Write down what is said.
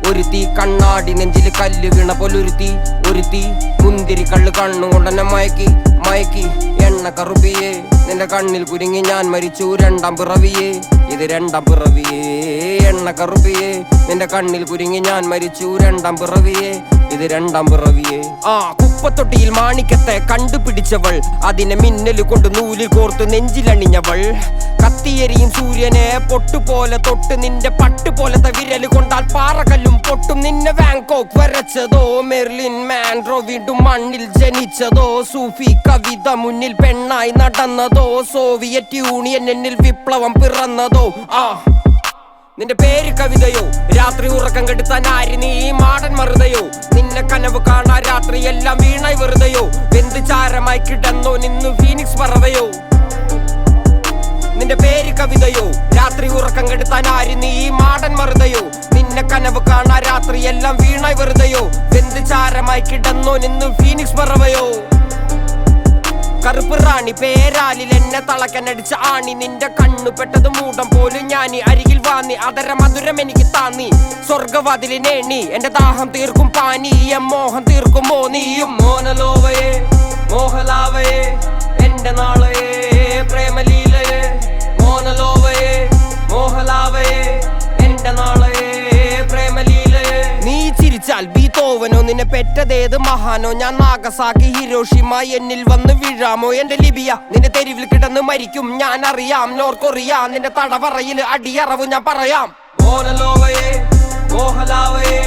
ഒരുത്തി കണ്ണാടി നെഞ്ചില് കല്ല് വീണ പോലൊരുത്തി ഒരുത്തി മുന്തിരി കള്ള് കണ്ണുകൊണ്ടെന്നെ മയക്കി എണ്ണ കറുപ്പിയേ നിന്റെ കണ്ണിൽ കുരുങ്ങി ഞാൻ മരിച്ചു രണ്ടാം പിറവിയേ ഇത് രണ്ടാം പിറവിയേ എണ്ണ കറുപ്പിയേ നിന്റെ കണ്ണിൽ കുരുങ്ങി ഞാൻ മരിച്ചു രണ്ടാം പിറവിയേ ഇത് രണ്ടാം പിറവിയേ കുപ്പത്തൊട്ടിയിൽ മാണിക്കത്തെ കണ്ടുപിടിച്ചവൾ അതിനെ മിന്നല് കൊണ്ട് നൂലിൽ കോർത്ത് നെഞ്ചിലണിഞ്ഞവൾ കത്തിയെരിയും സൂര്യനെ പൊട്ടുപോലെ തൊട്ട് നിന്റെ പട്ടുപോലത്തെ വിരല് കൊണ്ടാൽ പാറകല്ലും പൊട്ടും നിന്നെ ബാങ്കോക്ക് വരച്ചതോ മെർലിൻ മാൻഡ്രോ വീണ്ടും മണ്ണിൽ ജനിച്ചതോ സൂഫി കവിത മുന്നിൽ പെണ്ണായി നടന്നതോ സോവിയറ്റ് യൂണിയൻ എന്നിൽ വിപ്ലവം പിറന്നതോ നിന്റെ പേര് കവിതയോ രാത്രി ഉറക്കം കെടുത്താൻ ആര് നീ മാടൻ മറുതയോ നിന്നെ കനവ് കാണാ രാത്രി എല്ലാം വീണായി വെറുതെയോ വെന്ത് ചാരമായി കിടന്നോ നിന്ന് ഫീനിക്സ് പറവയോ നിന്റെ പേര് കവിതയോ രാത്രി ഉറക്കം കെടുത്താൻ ആര് നീ മാടൻ മറുതയോ നിന്നെ കനവ് കാണാ രാത്രി എല്ലാം വീണായി വെറുതെയോ വെന്ത് ചാരമായി കിടന്നോ നിന്ന് ഫീനിക്സ് പറവയോ കറുപ്പ് റാണി പേരാലിൽ എന്നെ തളക്കനടിച്ച ആണി നിന്റെ കണ്ണു പെട്ടത് മൂടം പോലും ഞാനി അരികിൽ വാന്നി അതര മധുരം എനിക്ക് താന്നി സ്വർഗവാതിലിനേണി എന്റെ ദാഹം തീർക്കും പാനീയം മോഹം തീർക്കുമോ നീയും മോനലോവയെ മോഹലാവയെ എന്റെ നാളയെ പ്രേമലീലയെ മോനലോവയെ മോഹലാവയെ എന്റെ നാളയെ പ്രേമലീലയെ നീ ചിരിച്ചാൽ ബീതോവനോ നിന്നെ പെറ്റതേത് മഹാനോ ഞാൻ നാഗസാക്കി ഹിരോഷിമ എന്നിൽ വന്ന് വീഴാമോ എന്റെ ലിബിയ നിന്റെ തെരുവിൽ കിടന്ന് മരിക്കും ഞാൻ അറിയാം നോർക്കൊറിയ നിന്റെ തടവറയിൽ അടിയറവ് ഞാൻ പറയാം മോനലോവയെ മോഹലാവയെ